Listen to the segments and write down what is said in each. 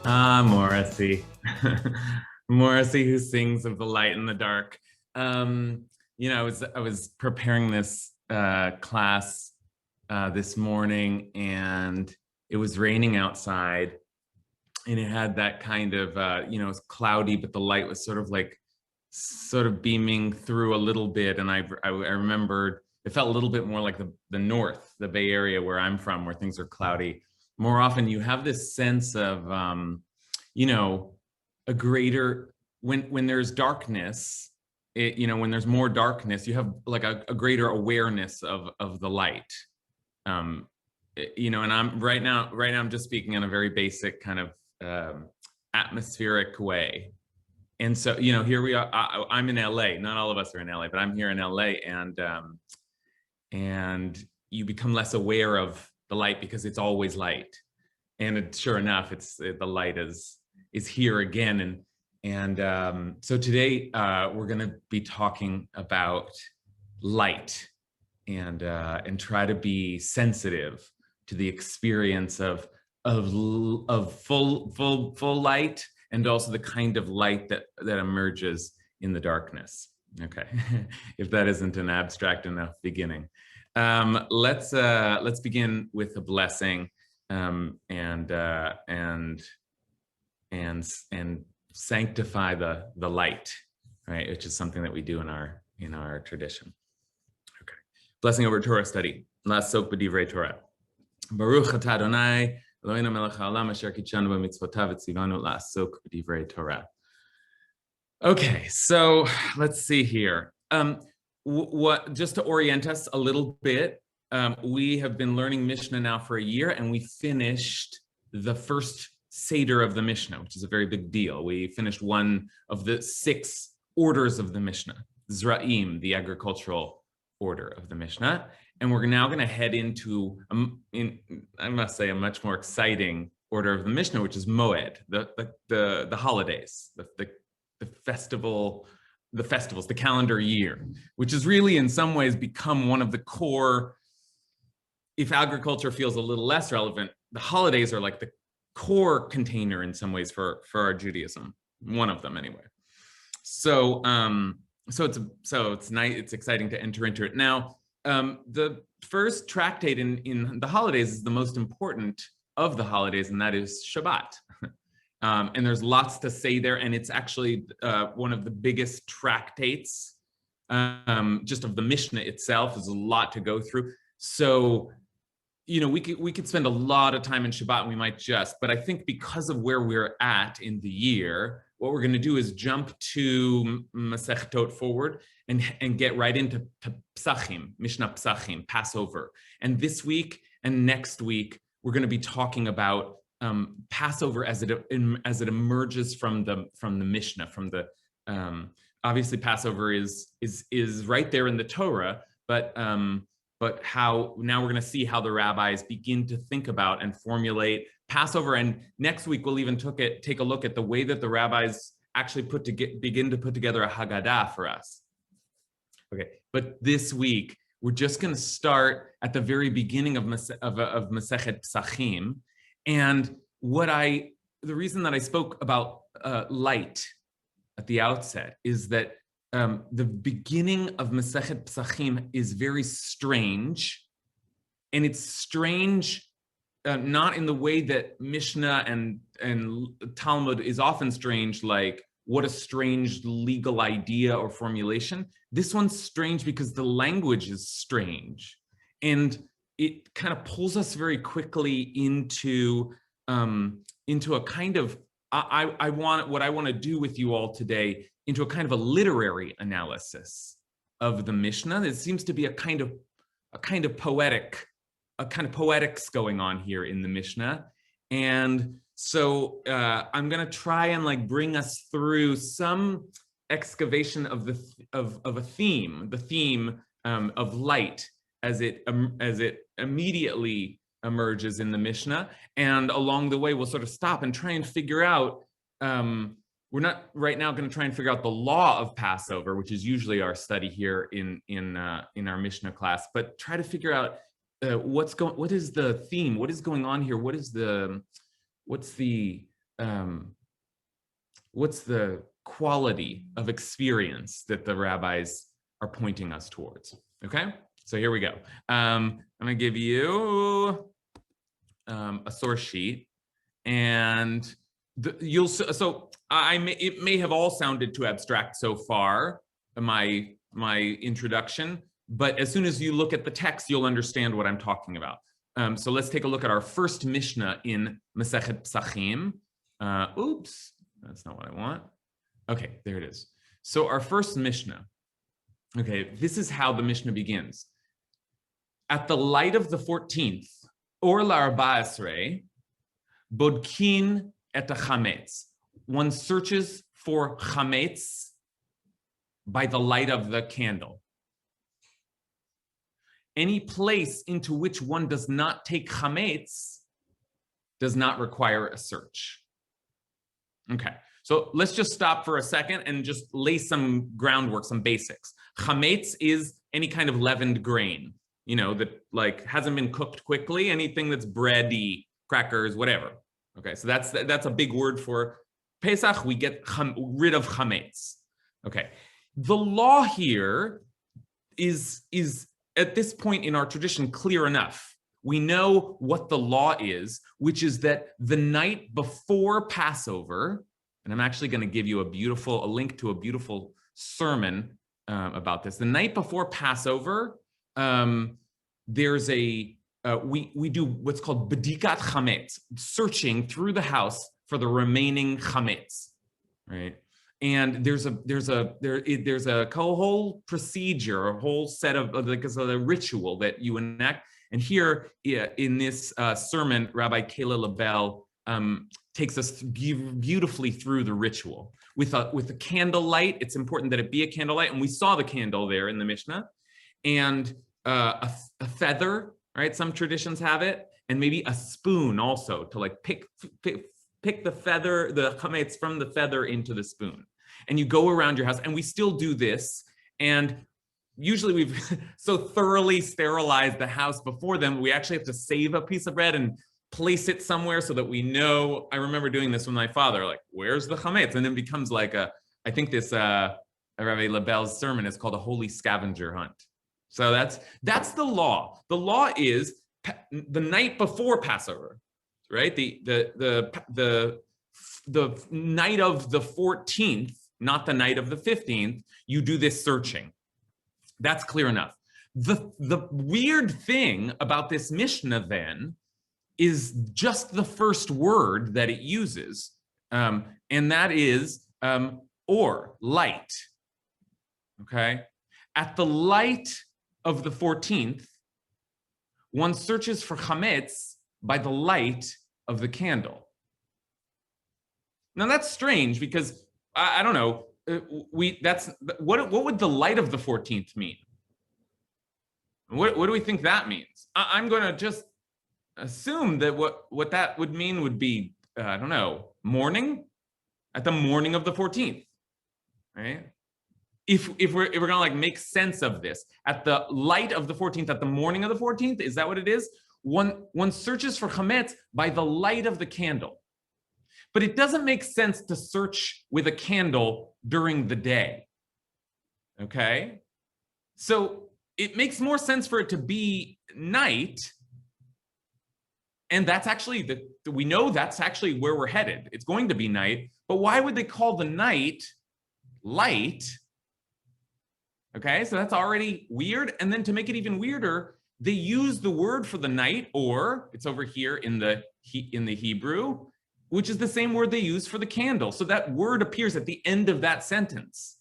Ah, Morrissey. Morrissey who sings of the light and the dark. Um, I was preparing this class this morning, and it was raining outside, and it had that kind of it was cloudy, but the light was sort of beaming through a little bit, and I remembered it felt a little bit more like the north, the Bay Area where I'm from, where things are cloudy. More often, you have this sense of you know a greater when there's darkness. When there's more darkness, you have like a greater awareness of the light. And I'm right now I'm just speaking in a very basic kind of atmospheric way. And so, here we are. I'm in LA. Not all of us are in LA, but I'm here in LA, and you become less aware of the light because it's always light. And sure enough, the light is here again. And so today we're going to be talking about light and try to be sensitive to the experience of full light, and also the kind of light that emerges in the darkness. Okay, if that isn't an abstract enough beginning, let's begin with a blessing, and sanctify the light, right? Which is something that we do in our tradition. Okay, blessing over Torah study. La'asok b'divrei Torah. Baruch atah Adonai Eloheinu melech haolam asher kitshanu b'mitzvotav v'tzivanu la'asok b'divrei Torah. Okay, so let's see here. What just to orient us a little bit, we have been learning Mishnah now for a year, and we finished the first Seder of the Mishnah, which is a very big deal. We finished one of the 6 orders of the Mishnah, Zra'im, the agricultural order of the Mishnah. And we're now going to head into, I must say, a much more exciting order of the Mishnah, which is Moed, the holidays, the festivals, the calendar year, which has really in some ways become one of the core. If agriculture feels a little less relevant, the holidays are like the core container in some ways for our Judaism, one of them anyway. So it's nice, it's exciting to enter into it. Now, the first tractate in the holidays is the most important of the holidays, and that is Shabbat. And there's lots to say there, and it's actually one of the biggest tractates just of the Mishnah itself. There's a lot to go through. So, we could spend a lot of time in Shabbat, and we might just, but I think because of where we're at in the year, what we're going to do is jump to Masechtot forward and get right into Psachim, Mishnah Psachim, Passover. And this week and next week, we're going to be talking about Passover as it emerges from the Mishnah, obviously Passover is right there in the Torah, but how now we're going to see how the rabbis begin to think about and formulate Passover. And next week we'll even take a look at the way that the rabbis actually begin to put together a Haggadah for us. Okay, but this week we're just going to start at the very beginning of Masechet Psachim. And the reason that I spoke about light at the outset is that the beginning of Masechet Psachim is very strange, and it's strange not in the way that Mishnah and Talmud is often strange, like what a strange legal idea or formulation. This one's strange because the language is strange, and it kind of pulls us very quickly into a kind of what I want to do with you all today, into a kind of a literary analysis of the Mishnah. There seems to be a kind of poetics going on here in the Mishnah. And so I'm going to try and bring us through some excavation of a theme, the theme of light as it immediately emerges in the Mishnah. And along the way, we'll sort of stop and try and figure out, we're not right now going to try and figure out the law of Passover, which is usually our study here in our Mishnah class, but try to figure out what is the theme, what is going on here, what's the what's the quality of experience that the rabbis are pointing us towards? Okay, so here we go. I'm going to give you a source sheet, and it may have all sounded too abstract so far, my introduction, but as soon as you look at the text, you'll understand what I'm talking about. So let's take a look at our first Mishnah in Masechet Psachim. Oops, that's not what I want. Okay, there it is. So our first Mishnah, okay, this is how the Mishnah begins. At the light of the 14th, or l'arba'asrei, bodkin et chametz. One searches for chametz by the light of the candle. Any place into which one does not take chametz does not require a search. Okay, so let's just stop for a second and just lay some groundwork, some basics. Chametz is any kind of leavened grain, you know, that like hasn't been cooked quickly, anything that's bready, crackers, whatever. Okay, so that's a big word for Pesach. We get rid of chametz. Okay, the law here is at this point in our tradition clear enough. We know what the law is, which is that the night before Passover, and I'm actually going to give you a link to a beautiful sermon about this. The night before Passover, there's we do what's called bedikat chametz, searching through the house for the remaining chametz, right? And there's a whole procedure, a whole set of like a ritual that you enact. And here in this sermon, Rabbi Kayla Labelle takes us beautifully through the ritual with a candlelight. It's important that it be a candlelight, and we saw the candle there in the Mishnah, and a feather, right? Some traditions have it, and maybe a spoon also to like pick the feather, the chametz from the feather into the spoon. And you go around your house, and we still do this. And usually we've so thoroughly sterilized the house before them, we actually have to save a piece of bread and place it somewhere so that we know. I remember doing this with my father, like, where's the chametz? And it becomes like I think this Rabbi Labelle's sermon is called a holy scavenger hunt. So that's the law. The law is the night before Passover, right? The night of the 14th, not the night of the 15th, you do this searching. That's clear enough. The weird thing about this Mishnah then is just the first word that it uses, and that is or, light. Okay? At the light of the 14th, one searches for chametz by the light of the candle. Now that's strange because I don't know. What would the light of the 14th mean? What do we think that means? I'm going to just assume that what that would mean would be I don't know, morning, at the morning of the 14th, right? If we're gonna like make sense of this, at the light of the 14th, at the morning of the 14th, is that what it is? One searches for chametz by the light of the candle. But it doesn't make sense to search with a candle during the day, okay? So it makes more sense for it to be night, and that's actually, we know that's actually where we're headed. It's going to be night, but why would they call the night light? Okay, so that's already weird, and then to make it even weirder, they use the word for the night, or it's over here in the Hebrew, which is the same word they use for the candle. So that word appears at the end of that sentence.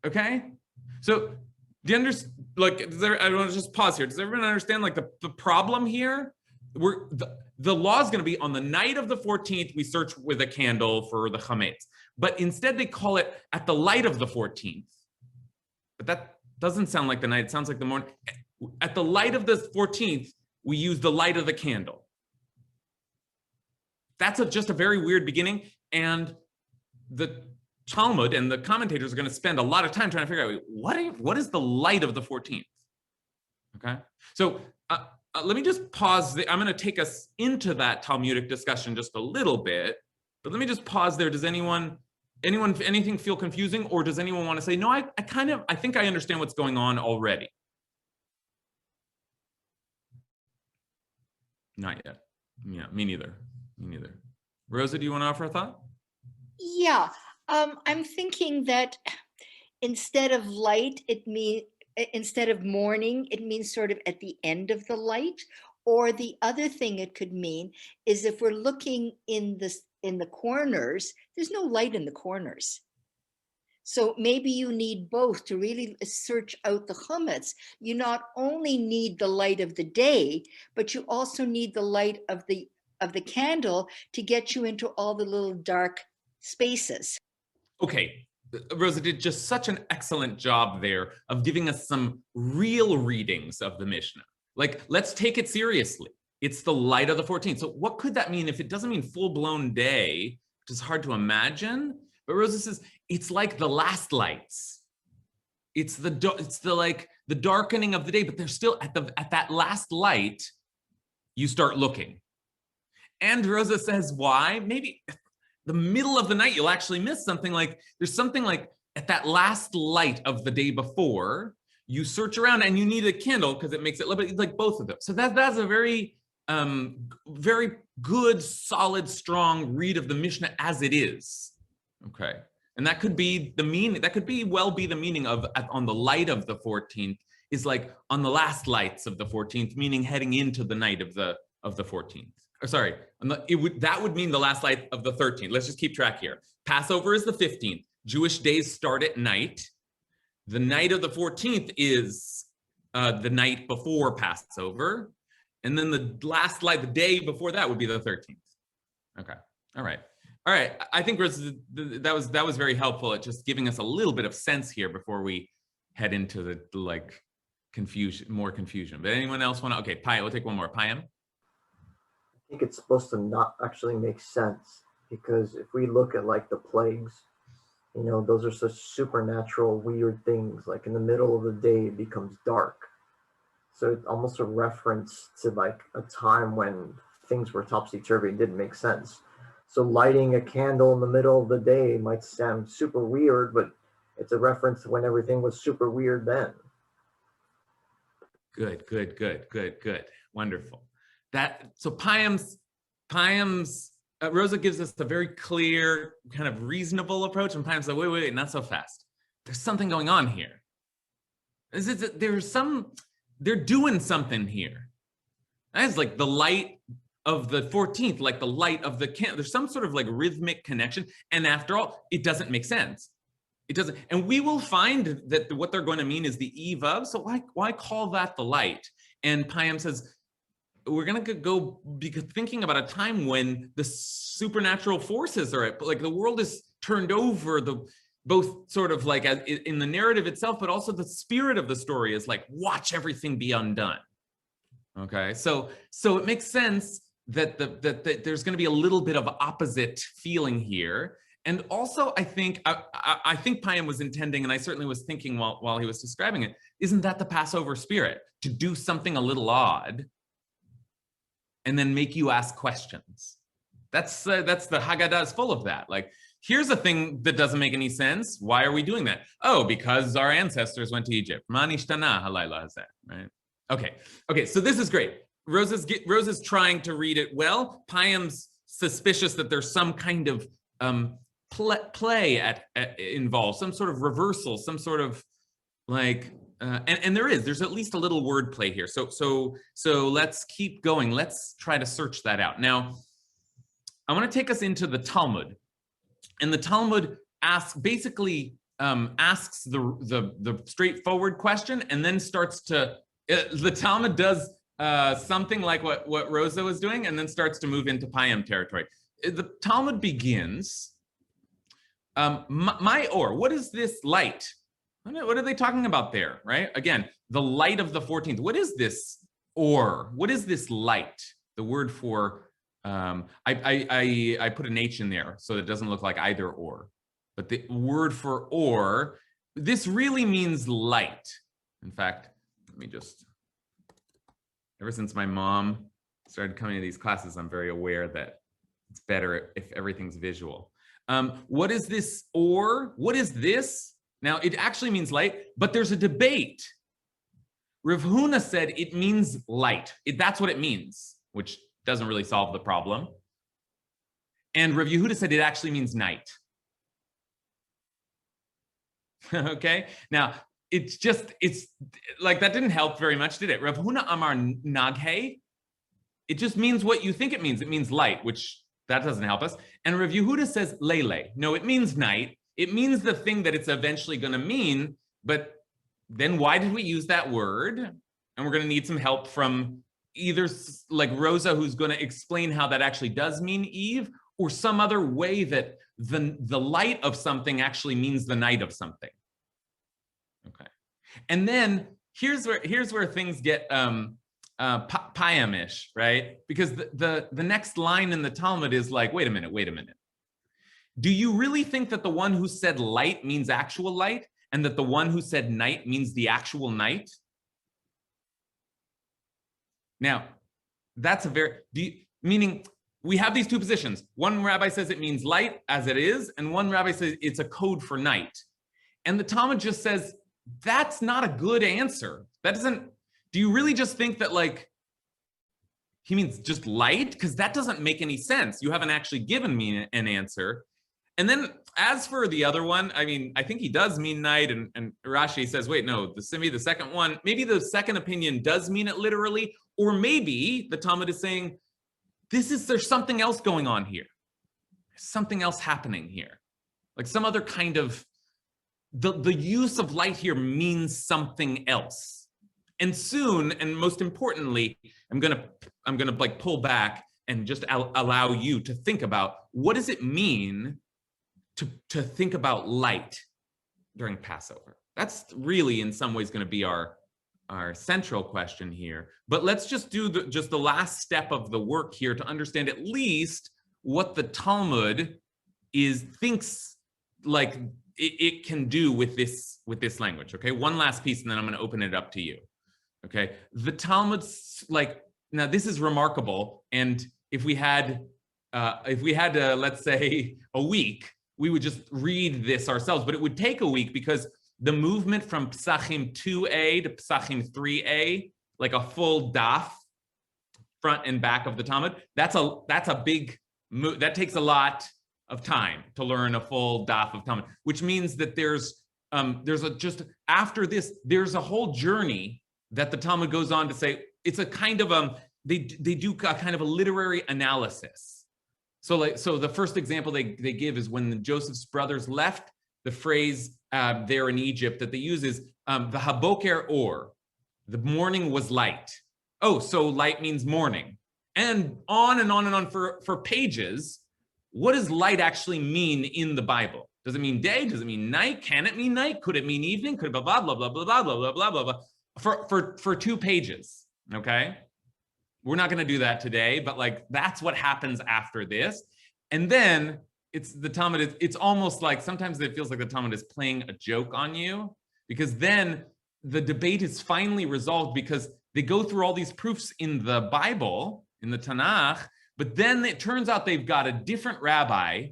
Okay? So do you understand, like, I want to just pause here. Does everyone understand, like, the problem here? The law is going to be on the night of the 14th, we search with a candle for the chametz. But instead they call it at the light of the 14th. But that doesn't sound like the night. It sounds like the morning. At the light of the 14th, we use the light of the candle. That's just a very weird beginning, and the Talmud and the commentators are going to spend a lot of time trying to figure out what is the light of the 14th. Okay, so let me just pause. I'm going to take us into that Talmudic discussion just a little bit, but let me just pause there. Does anything feel confusing, or does anyone want to say, no, I think I understand what's going on already? Not yet. Yeah, me neither. Rosa, do you want to offer a thought? Yeah, I'm thinking that instead of light, instead of morning, it means sort of at the end of the light. Or the other thing it could mean is if we're looking in the corners, there's no light in the corners. So maybe you need both to really search out the chametz. You not only need the light of the day, but you also need the light of the candle to get you into all the little dark spaces. Okay, Rosa did just such an excellent job there of giving us some real readings of the Mishnah. Like, let's take it seriously. It's the light of the 14th. So what could that mean if it doesn't mean full-blown day, which is hard to imagine? But Rosa says it's like the last lights. It's like the darkening of the day, but they're still at that last light, you start looking. And Rosa says why? Maybe the middle of the night, you'll actually miss something. Like there's something like at that last light of the day before, you search around and you need a candle because it makes it like both of them. So that's a very, very good, solid, strong read of the Mishnah as it is. Okay. And that could be the meaning, that could be the meaning of on the light of the 14th is like on the last lights of the 14th, meaning heading into the night of the 14th. Or sorry, that would mean the last light of the 13th. Let's just keep track here. Passover is the 15th. Jewish days start at night. The night of the 14th is the night before Passover. And then the last light, the day before that would be the 13th. Okay. All right. All right. I think that was very helpful at just giving us a little bit of sense here before we head into the like more confusion. But anyone else want to? Okay, Payam, we'll take one more. Payam? I think it's supposed to not actually make sense, because if we look at like the plagues, you know, those are such supernatural, weird things. Like in the middle of the day, it becomes dark. So it's almost a reference to like a time when things were topsy-turvy and didn't make sense. So lighting a candle in the middle of the day might sound super weird, but it's a reference to when everything was super weird then. Good. Wonderful. So Payam's Rosa gives us a very clear, kind of reasonable approach, and Payam's like, wait, not so fast. There's something going on here. They're doing something here. That's like the light of the 14th, like the light of the candle. There's some sort of like rhythmic connection, and after all, it doesn't make sense. It doesn't, and we will find that what they're going to mean is the eve of. So why call that the light? And Payam says, we're going to go because thinking about a time when the supernatural forces are like the world is turned over, both sort of like in the narrative itself, but also the spirit of the story is like, watch everything be undone. Okay, so it makes sense that that there's going to be a little bit of opposite feeling here. And also, I think Payam was intending, and I certainly was thinking while he was describing it, isn't that the Passover spirit, to do something a little odd and then make you ask questions? That's the Haggadah is full of that. Like, here's a thing that doesn't make any sense. Why are we doing that? Oh, because our ancestors went to Egypt. Ma nishtana halayla hazeh, right? Okay, so this is great. Rosa's trying to read it well. Payam's suspicious that there's some kind of play involved, some sort of reversal, some sort of like, and there's at least a little word play here. So let's keep going. Let's try to search that out. Now, I want to take us into the Talmud, and the Talmud asks the straightforward question, and then starts to the Talmud does something like what Rosa was doing, and then starts to move into Payam territory. The Talmud begins, my or, what is this light? What are they talking about there, right? Again, the light of the 14th. What is this or? What is this light? The word for, I put an H in there so it doesn't look like either or. But the word for or, this really means light. In fact, let me just, ever since my mom started coming to these classes, I'm very aware that it's better if everything's visual. What is this or? What is this? Now, it actually means light, but there's a debate. Rav Huna said it means light. That's what it means, which doesn't really solve the problem. And Rav Yehuda said it actually means night. Okay, now it's like that didn't help very much, did it? Rav Huna Amar Naghe, it just means what you think it means. It means light, which that doesn't help us. And Rav Yehuda says Lele. No, it means night. It means the thing that it's eventually going to mean, but then why did we use that word? And we're going to need some help from either like Rosa, who's going to explain how that actually does mean Eve, or some other way that the light of something actually means the night of something. Okay. And then here's where things get payamish, right? Because the next line in the Talmud is like, wait a minute. Do you really think that the one who said light means actual light, and that the one who said night means the actual night? Now, that's meaning we have these two positions. One rabbi says it means light as it is, and one rabbi says it's a code for night. And the Talmud just says, that's not a good answer. That doesn't, do you really just think that like, he means just light? Because that doesn't make any sense. You haven't actually given me an answer. And then as for the other one, I mean, I think he does mean night, and Rashi says, wait, no, the second one, maybe the second opinion does mean it literally, or maybe the Talmud is saying, there's something else going on here. There's something else happening here. Like some other kind of, the use of light here means something else. And soon, and most importantly, I'm gonna like pull back and just allow you to think about, what does it mean to think about light during Passover? That's really in some ways going to be our central question here. But let's just do the last step of the work here to understand at least what the Talmud thinks like it can do with this language. Okay, one last piece, and then I'm going to open it up to you. Okay, the Talmud's like, now this is remarkable, and if we had let's say a week, we would just read this ourselves, but it would take a week because the movement from Psachim 2a to Psachim 3a, like a full daf, front and back of the Talmud, that's a big move. That takes a lot of time to learn a full daf of Talmud, which means that there's after this, there's a whole journey that the Talmud goes on to say, it's a kind of they do a kind of a literary analysis. So the first example they give is when Joseph's brothers left, the phrase there in Egypt that they use is the haboker or, the morning was light. Oh, so light means morning. And on and on and on for pages. What does light actually mean in the Bible? Does it mean day? Does it mean night? Can it mean night? Could it mean evening? Could it blah, blah, blah, blah, blah, blah, blah, blah, blah, for 2 pages, okay? We're not going to do that today, but like that's what happens after this. And then the Talmud it's almost like sometimes it feels like the Talmud is playing a joke on you, because then the debate is finally resolved because they go through all these proofs in the Bible, in the Tanakh, but then it turns out they've got a different rabbi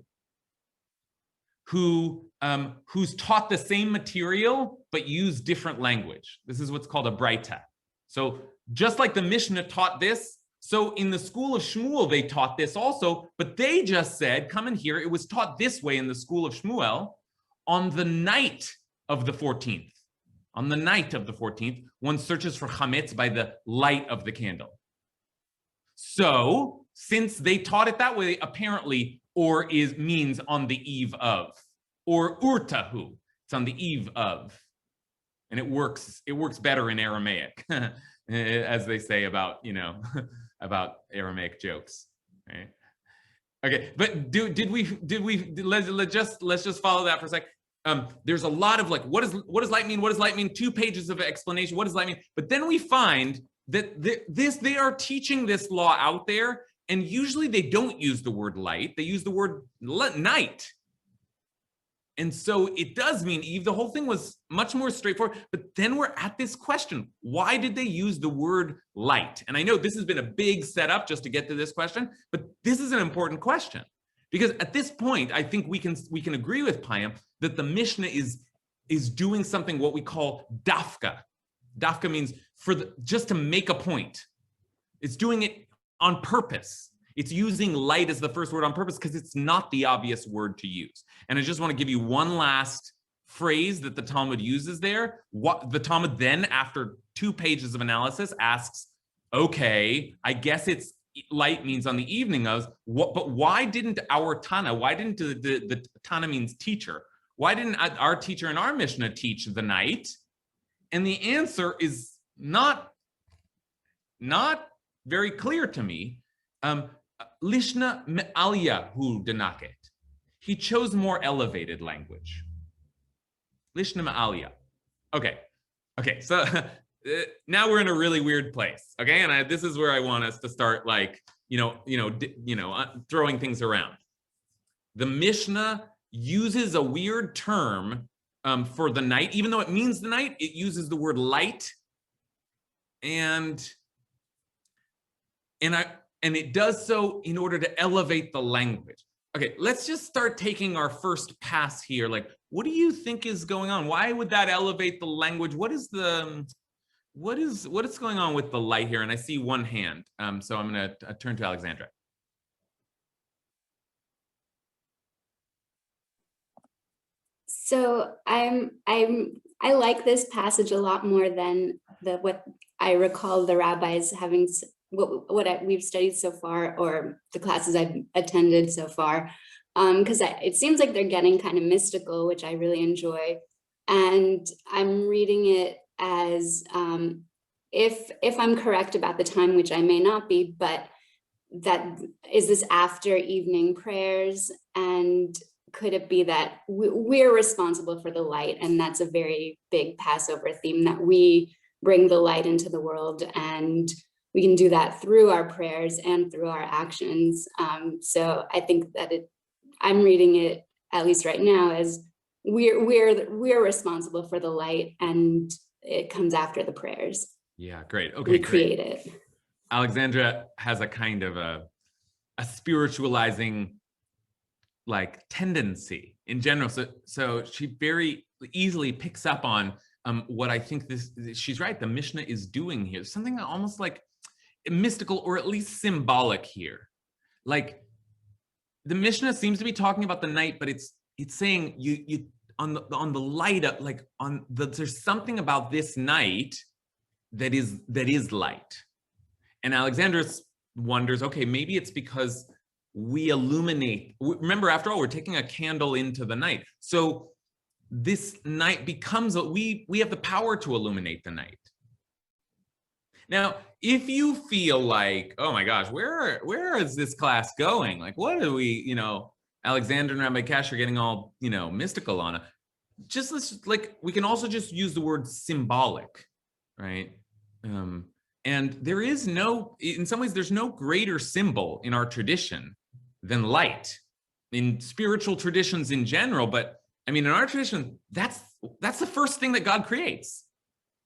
who's taught the same material but used different language. This is what's called a Braita. So just like the Mishna taught this, so in the school of Shmuel, they taught this also, but they just said, come in here, it was taught this way in the school of Shmuel on the night of the 14th. On the night of the 14th, one searches for chametz by the light of the candle. So since they taught it that way, apparently, or means on the eve of, or urtahu, it's on the eve of. And it works better in Aramaic, as they say about, about Aramaic jokes, right? Okay, but let's just follow that for a sec. There's a lot of like, what does light mean? What does light mean? 2 pages of explanation. What does light mean? But then we find that they are teaching this law out there, and usually they don't use the word light. They use the word night. And so it does mean Eve. The whole thing was much more straightforward. But then we're at this question. Why did they use the word light? And I know this has been a big setup just to get to this question, but this is an important question. Because at this point, I think we can agree with Payam that the Mishnah is doing something what we call dafka. Dafka means just to make a point. It's doing it on purpose. It's using light as the first word on purpose because it's not the obvious word to use. And I just want to give you one last phrase that the Talmud uses there. What the Talmud then, after 2 pages of analysis, asks, okay, I guess it's light means on the evening of, but why didn't our Tana, why didn't the Tana means teacher, why didn't our teacher in our Mishnah teach the night? And the answer is not very clear to me. Lishna me'alya hu denaket. He chose more elevated language. Lishna me'alya. Okay. So now we're in a really weird place. Okay, and this is where I want us to start, like, throwing things around. The Mishnah uses a weird term for the night, even though it means the night. It uses the word light, and it does so in order to elevate the language. Okay, let's just start taking our first pass here. Like, what do you think is going on? Why would that elevate the language? What is going on with the light here? And I see one hand. So I'm going to turn to Alexandra. So I like this passage a lot more than what I recall the rabbis having, what we've studied so far, or the classes I've attended so far, because it seems like they're getting kind of mystical, which I really enjoy. And I'm reading it as, if I'm correct about the time, which I may not be, but is this after evening prayers? And could it be that we're responsible for the light? And that's a very big Passover theme, that we bring the light into the world, and we can do that through our prayers and through our actions. So I think that I'm reading it, at least right now, as we're responsible for the light, and it comes after the prayers. Yeah, great. Okay, we create it. Alexandra has a kind of a spiritualizing, like, tendency in general. So she very easily picks up on what I think she's right. The Mishnah is doing here something almost like mystical, or at least symbolic here. Like, the Mishnah seems to be talking about the night, but it's saying you on the light up, like there's something about this night that is light. And Alexandra wonders, okay, maybe it's because we illuminate. Remember, after all, we're taking a candle into the night. So this night becomes, we have the power to illuminate the night. Now, if you feel like, oh my gosh, where is this class going? Like, what are we, Alexander and Rabbi Kasher getting all, mystical on it. We can also just use the word symbolic, right? And there is in some ways, there's no greater symbol in our tradition than light, in spiritual traditions in general. But I mean, in our tradition, that's the first thing that God creates,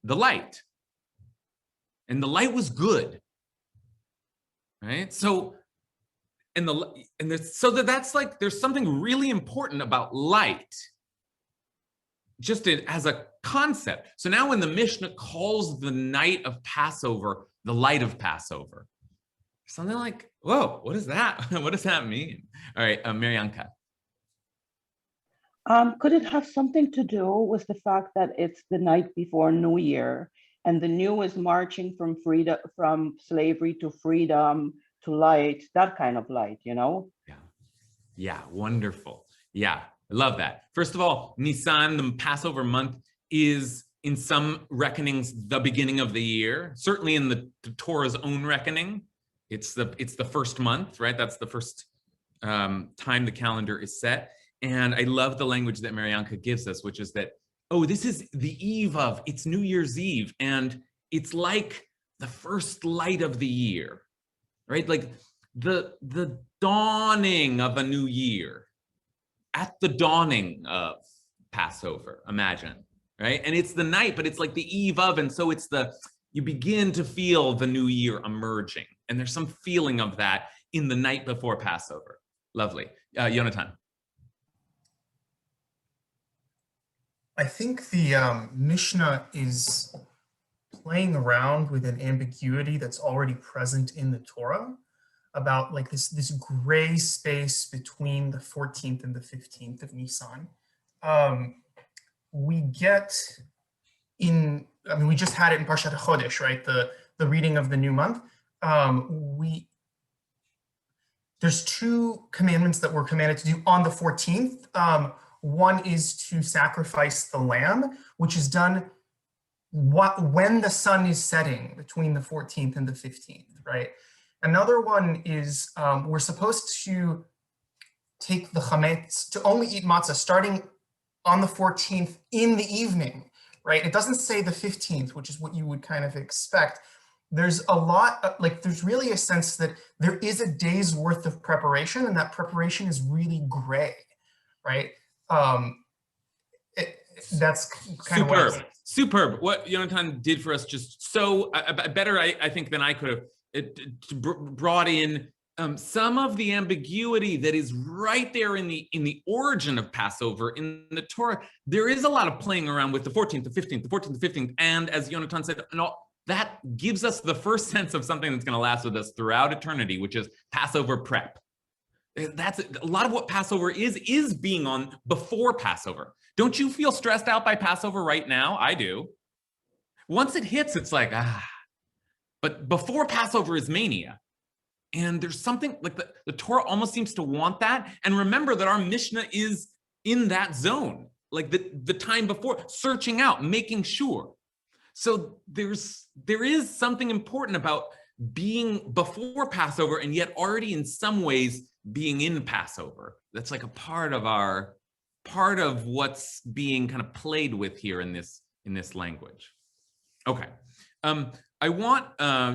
the light. And the light was good, right? So, that's like, there's something really important about light, just as a concept. So now when the Mishnah calls the night of Passover the light of Passover, something like, whoa, what is that? What does that mean? All right, Marianka. Could it have something to do with the fact that it's the night before New Year, and the new is marching from freedom, from slavery to freedom to light, that kind of light, Yeah, wonderful. Yeah, I love that. First of all, Nisan, the Passover month, is in some reckonings the beginning of the year. Certainly in the Torah's own reckoning, it's the first month, right? That's the first time the calendar is set. And I love the language that Marianka gives us, which is that, oh, this is the eve of, it's New Year's Eve, and it's like the first light of the year, right? Like the dawning of a new year. at the dawning of Passover, imagine, right? And it's the night, but it's like the eve of, and so it's you begin to feel the new year emerging. And there's some feeling of that in the night before Passover. Lovely. Yonatan. I think the Mishnah is playing around with an ambiguity that's already present in the Torah about like this gray space between the 14th and the 15th of Nisan. We get we just had it in Parshat HaChodesh, right? The reading of the new month. There's two commandments that we're commanded to do on the 14th. One is to sacrifice the lamb, which is done when the sun is setting between the 14th and the 15th, right? Another one is we're supposed to take the chametz, to only eat matzah starting on the 14th in the evening, right? It doesn't say the 15th, which is what you would kind of expect. There's a lot, there's really a sense that there is a day's worth of preparation, and that preparation is really gray, right? That's kind of what superb. What Yonatan did for us just so better, I think, than I could have brought in some of the ambiguity that is right there in the origin of Passover in the Torah. There is a lot of playing around with the 14th, the 15th, the 14th, the 15th, and as Yonatan said, that gives us the first sense of something that's going to last with us throughout eternity, which is Passover prep. That's a lot of what Passover is being on before Passover. Don't you feel stressed out by Passover right now? I do. Once it hits, it's like, but before Passover is mania. And there's something like the Torah almost seems to want that. And remember that our Mishnah is in that zone, like the time before, searching out, making sure. So there is something important about being before Passover and yet already in some ways being in Passover. That's like a part of what's being kind of played with here in this language. Okay, I want I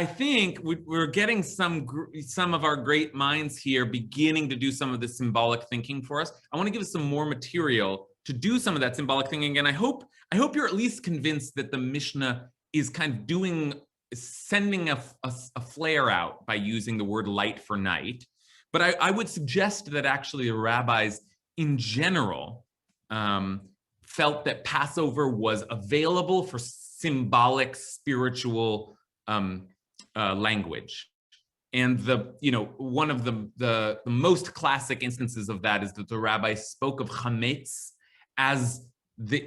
think we're getting some of our great minds here beginning to do some of the symbolic thinking for us. I want to give us some more material to do some of that symbolic thinking, and I hope you're at least convinced that the Mishnah is kind of sending a flare out by using the word light for night. But I would suggest that actually the rabbis in general felt that Passover was available for symbolic, spiritual language. And one of the most classic instances of that is that the rabbis spoke of chametz as the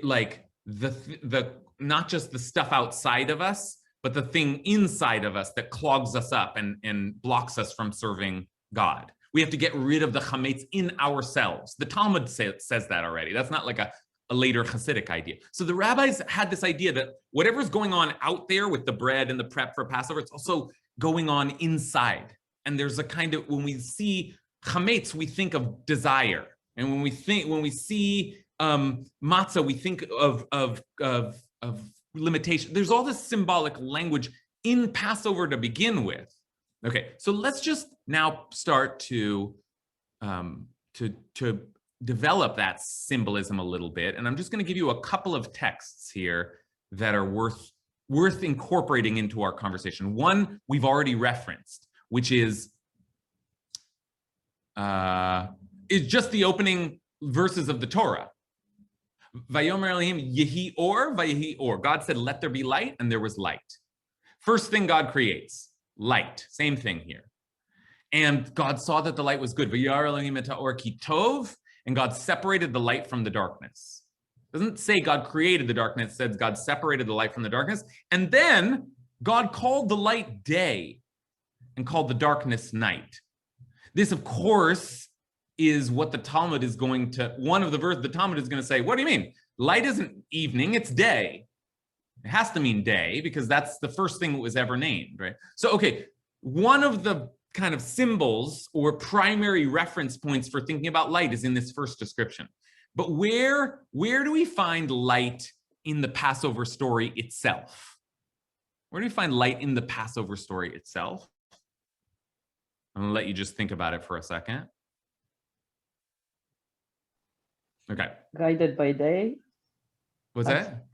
not just the stuff outside of us, but the thing inside of us that clogs us up and blocks us from serving God. We have to get rid of the chametz in ourselves. The Talmud says that already. That's not like a later Hasidic idea. So the rabbis had this idea that whatever's going on out there with the bread and the prep for Passover, it's also going on inside. And there's a kind of, when we see chametz, we think of desire. And when we see matzah, we think of limitation. There's all this symbolic language in Passover to begin with. Okay, so let's just now start to develop that symbolism a little bit, and I'm just going to give you a couple of texts here that are worth incorporating into our conversation. One we've already referenced, which is just the opening verses of the Torah. Vayomer Elohim yehi or, vayehi or. God said, "Let there be light," and there was light. First thing God creates, light. Same thing here. And God saw that the light was good. Vayar Elohim et ha'or ki tov. And God separated the light from the darkness. It doesn't say God created the darkness, it says God separated the light from the darkness. And then God called the light day and called the darkness night. This, of course, is what the Talmud is going to, one of the verses, the Talmud is going to say, what do you mean? Light isn't evening, it's day. It has to mean day because that's the first thing that was ever named, right? So, okay, one of the kind of symbols or primary reference points for thinking about light is in this first description. But where do we find light in the Passover story itself? Where do we find light in the Passover story itself? I'm gonna let you just think about it for a second. Okay. Guided by day, What's That's- that?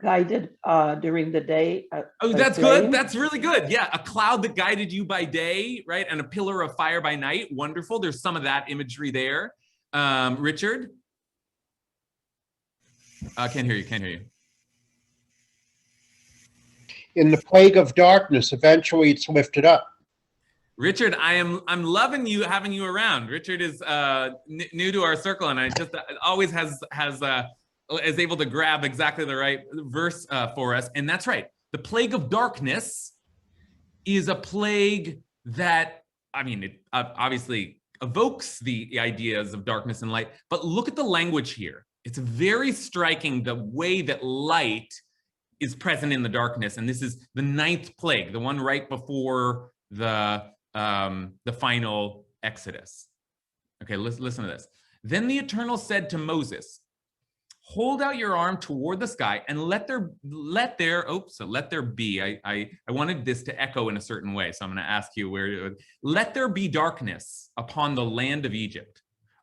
guided during the day. Oh, by that's flame. good. That's really good. Yeah, a cloud that guided you by day, right? And a pillar of fire by night. Wonderful. There's some of that imagery there. Richard? Can't hear you. Can't hear you. In the plague of darkness, eventually it's lifted up. Richard, I'm loving you, having you around. Richard is new to our circle, and I just always is able to grab exactly the right verse for us. And that's right. The plague of darkness is a plague that, I mean, it obviously evokes the ideas of darkness and light, but look at the language here. It's very striking the way that light is present in the darkness. And this is the 9th plague, the one right before the final Exodus. Okay, listen to this. Then the Eternal said to Moses, hold out your arm toward the sky and let there be. I wanted this to echo in a certain way, so I'm going to ask you let there be darkness upon the land of Egypt,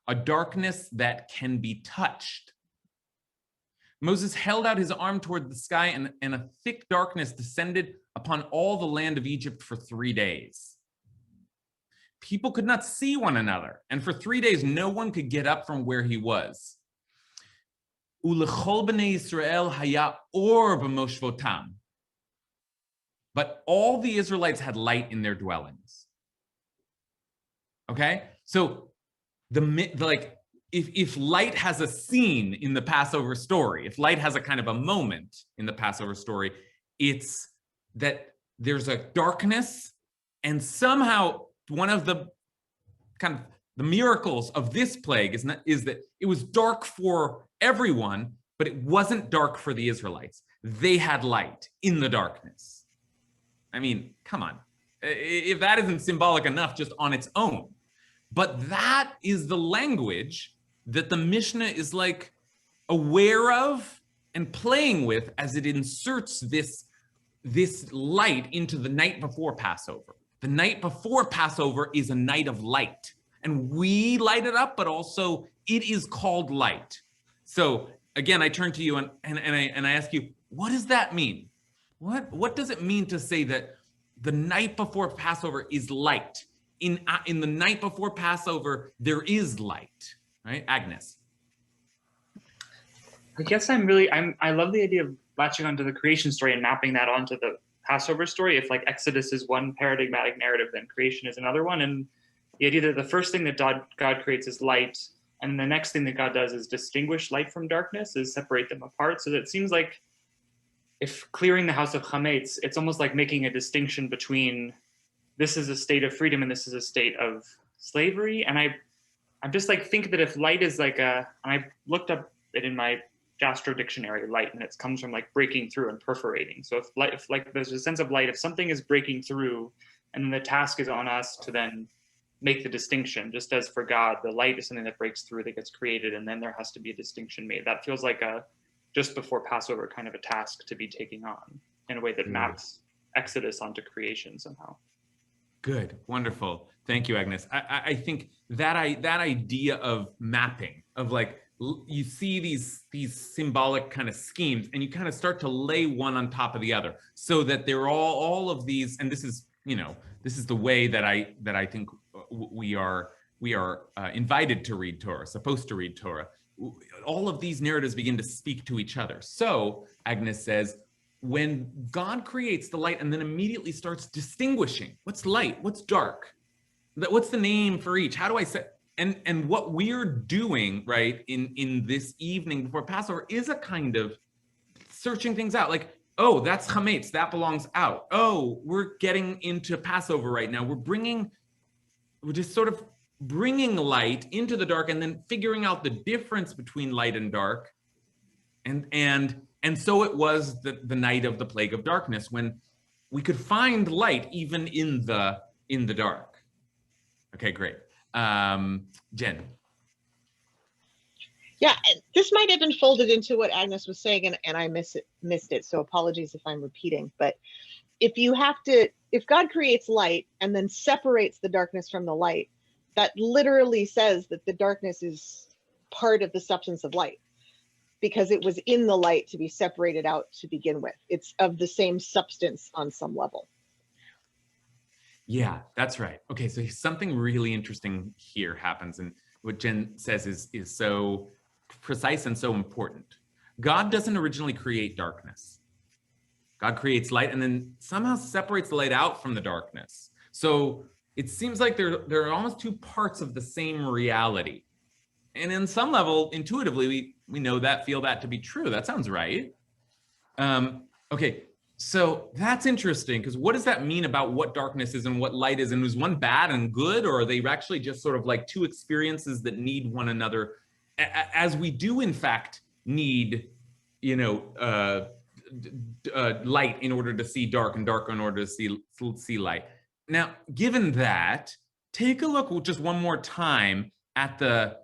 a darkness that can be touched. Moses held out his arm toward the sky, and a thick darkness descended upon all the land of Egypt for 3 days. People could not see one another, and for 3 days no one could get up from where he was. Ulechol b'nei Yisrael haya or b'moshvotam. But all the Israelites had light in their dwellings. Okay, so if light has a scene in the Passover story, if light has a kind of a moment in the Passover story, it's that there's a darkness, and somehow one of the kind of the miracles of this plague is that it was dark for everyone, but it wasn't dark for the Israelites. They had light in the darkness. I mean, come on. If that isn't symbolic enough just on its own. But that is the language that the Mishnah is like aware of and playing with as it inserts this light into the night before Passover. The night before Passover is a night of light, and we light it up, but also it is called light. So again, I turn to you and I ask you, what does that mean? What does it mean to say that the night before Passover is light? In the night before Passover, there is light, right? Agnes. I guess I love the idea of latching onto the creation story and mapping that onto the Passover story. If like Exodus is one paradigmatic narrative, then creation is another one. And the idea that the first thing that God creates is light, and the next thing that God does is distinguish light from darkness, is separate them apart. So that it seems like if clearing the house of Chametz, it's almost like making a distinction between this is a state of freedom and this is a state of slavery. And I'm just like, think that if light is like and I looked up it in my Gastro dictionary, light, and it comes from like breaking through and perforating. So if there's a sense of light, if something is breaking through, and then the task is on us to then make the distinction, just as for God, the light is something that breaks through, that gets created, and then there has to be a distinction made. That feels like a just before Passover kind of a task to be taking on in a way that maps Exodus onto creation somehow. Good, wonderful. Thank you, Agnes. I think that idea of mapping, of like, you see these symbolic kind of schemes, and you kind of start to lay one on top of the other, so that they're all of these. And this is, this is the way that I think we are invited to read Torah, supposed to read Torah. All of these narratives begin to speak to each other. So Agnes says, when God creates the light and then immediately starts distinguishing what's light, what's dark, what's the name for each, how do I say, and what we're doing, right, in this evening before Passover is a kind of searching things out. Like, oh, that's chametz, that belongs out. Oh, we're getting into Passover right now. We're just sort of bringing light into the dark and then figuring out the difference between light and dark. And so it was the night of the plague of darkness, when we could find light even in the dark. Okay, great. Jen. Yeah, this might have been folded into what Agnes was saying, and I missed it. So apologies if I'm repeating. But if God creates light and then separates the darkness from the light, that literally says that the darkness is part of the substance of light, because it was in the light to be separated out to begin with. It's of the same substance on some level. Yeah, that's right. Okay, so something really interesting here happens, and what Jen says is so precise and so important. God doesn't originally create darkness. God creates light and then somehow separates the light out from the darkness. So it seems like there are almost two parts of the same reality. And in some level, intuitively, we know that, feel that to be true. That sounds right. Okay, so that's interesting, because what does that mean about what darkness is and what light is? And is one bad and good, or are they actually just sort of like two experiences that need one another, as we do in fact need, light in order to see dark, and dark in order to see light. Now, given that, take a look just one more time at the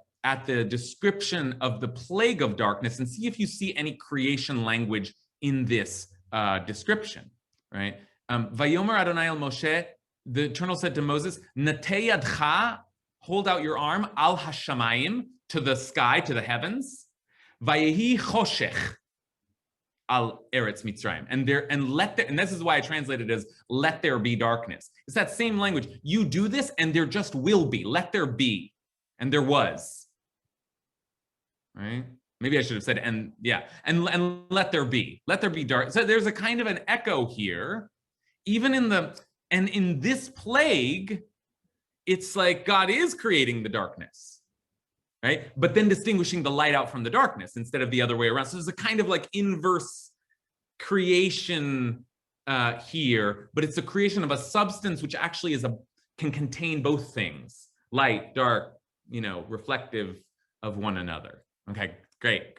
description of the plague of darkness and see if you see any creation language in this description, right? Vayomer Adonai el Moshe, the Eternal said to Moses, Natei yadcha, hold out your arm, al hashamayim, to the sky, to the heavens, vayehi choshech, al eretz Mitzrayim, and this is why I translated it as let there be darkness. It's that same language. You do this and there just will be, let there be, and there was, right? Maybe I should have said, and let there be dark. So there's a kind of an echo here, even in this plague, it's like God is creating the darkness, right? But then distinguishing the light out from the darkness instead of the other way around. So there's a kind of like inverse creation here, but it's a creation of a substance which actually can contain both things, light, dark, reflective of one another. Okay, great.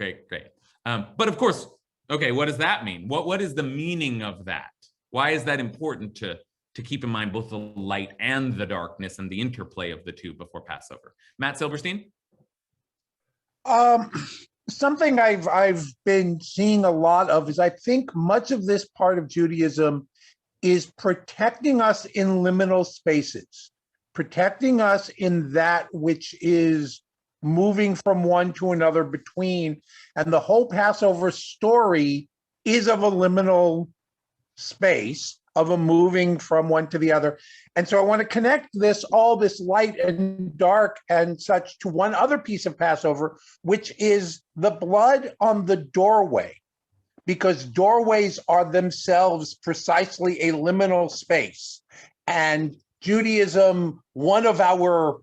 But of course, okay, what does that mean? What is the meaning of that? Why is that important to keep in mind both the light and the darkness and the interplay of the two before Passover? Matt Silverstein? Something I've been seeing a lot of is I think much of this part of Judaism is protecting us in liminal spaces, protecting us in that which is moving from one to another between, and the whole Passover story is of a liminal space, of a moving from one to the other. And so I want to connect all this light and dark and such to one other piece of Passover, which is the blood on the doorway, because doorways are themselves precisely a liminal space. And Judaism, one of our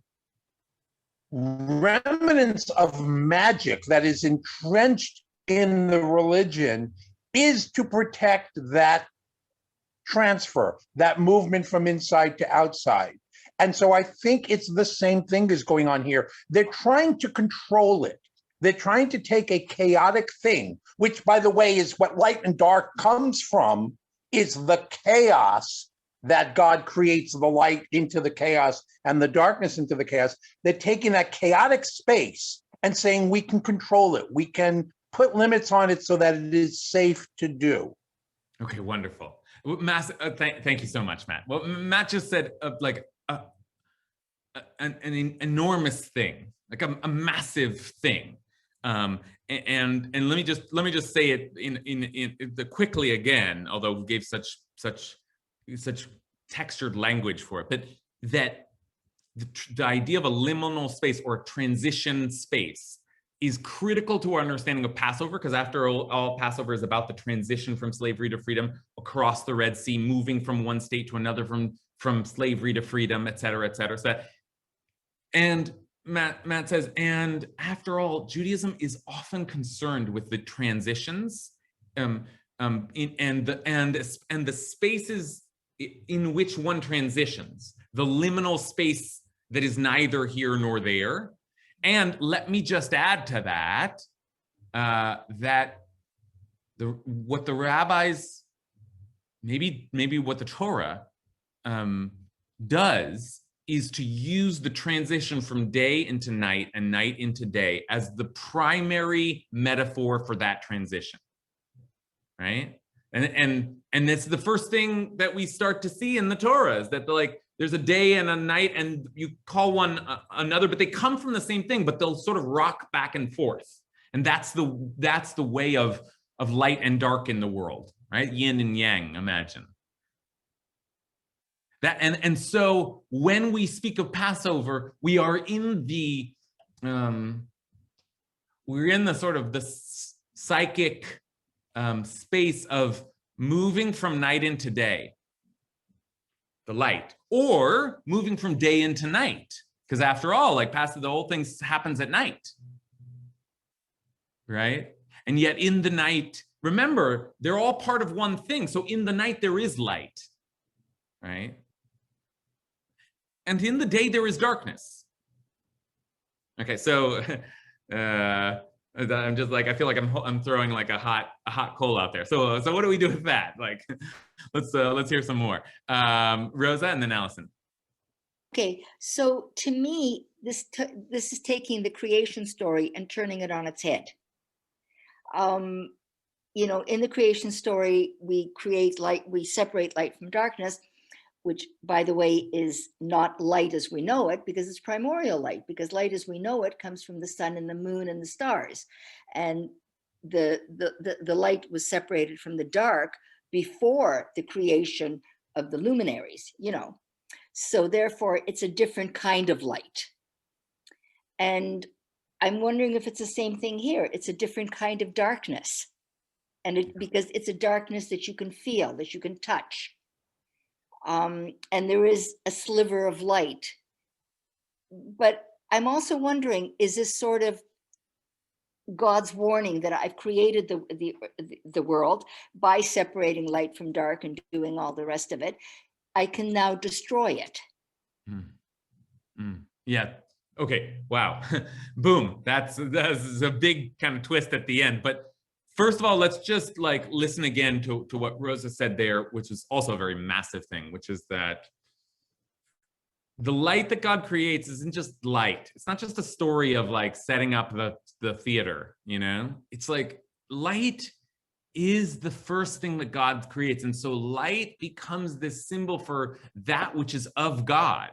remnants of magic that is entrenched in the religion is to protect that transfer, that movement from inside to outside. And so I think it's the same thing is going on here. They're trying to control it. They're trying to take a chaotic thing, which, by the way, is what light and dark comes from, is the chaos that God creates, the light into the chaos and the darkness into the chaos. They're taking that chaotic space and saying we can control it. We can put limits on it so that it is safe to do. Okay, wonderful. Thank you so much, Matt. Well, Matt just said an enormous thing, like a massive thing. And let me just say it in quickly again, although we gave such textured language for it, but that the idea of a liminal space or a transition space is critical to our understanding of Passover, because after all, Passover is about the transition from slavery to freedom across the Red Sea, moving from one state to another, from slavery to freedom, et cetera, et cetera. So and Matt says, and after all, Judaism is often concerned with the transitions and the spaces in which one transitions, the liminal space that is neither here nor there. And let me just add to that, what the rabbis, maybe what the Torah does is to use the transition from day into night and night into day as the primary metaphor for that transition, right? And it's the first thing that we start to see in the Torah is that there's a day and a night, and you call one another, but they come from the same thing, but they'll sort of rock back and forth. And that's the way of light and dark in the world, right? Yin and yang, imagine. That, and so when we speak of Passover, we are in the we're in the sort of the psychic space of moving from night into day, the light, or moving from day into night, because after all, like Passover, the whole thing happens at night, right? And yet in the night, remember, they're all part of one thing. So in the night there is light, right? And in the day there is darkness. Okay, so I'm just like, I feel like I'm throwing like a hot coal out there. So what do we do with that? Like, let's hear some more. Rosa and then Allison. Okay, so to me, this is taking the creation story and turning it on its head. You know, in the creation story, we create light, we separate light from darkness, which, by the way, is not light as we know it, because it's primordial light, because light as we know it comes from the sun and the moon and the stars. And the light was separated from the dark before the creation of the luminaries, you know. So therefore, it's a different kind of light. And I'm wondering if it's the same thing here. It's a different kind of darkness. And because it's a darkness that you can feel, that you can touch. And there is a sliver of light. But I'm also wondering, is this sort of God's warning that I've created the world by separating light from dark and doing all the rest of it? I can now destroy it. Yeah. Okay. Wow. Boom. That's a big kind of twist at the end. But first of all, let's just like listen again to what Rosa said there, which is also a very massive thing, which is that the light that God creates isn't just light. It's not just a story of like setting up the theater, you know? It's like light is the first thing that God creates. And so light becomes this symbol for that which is of God.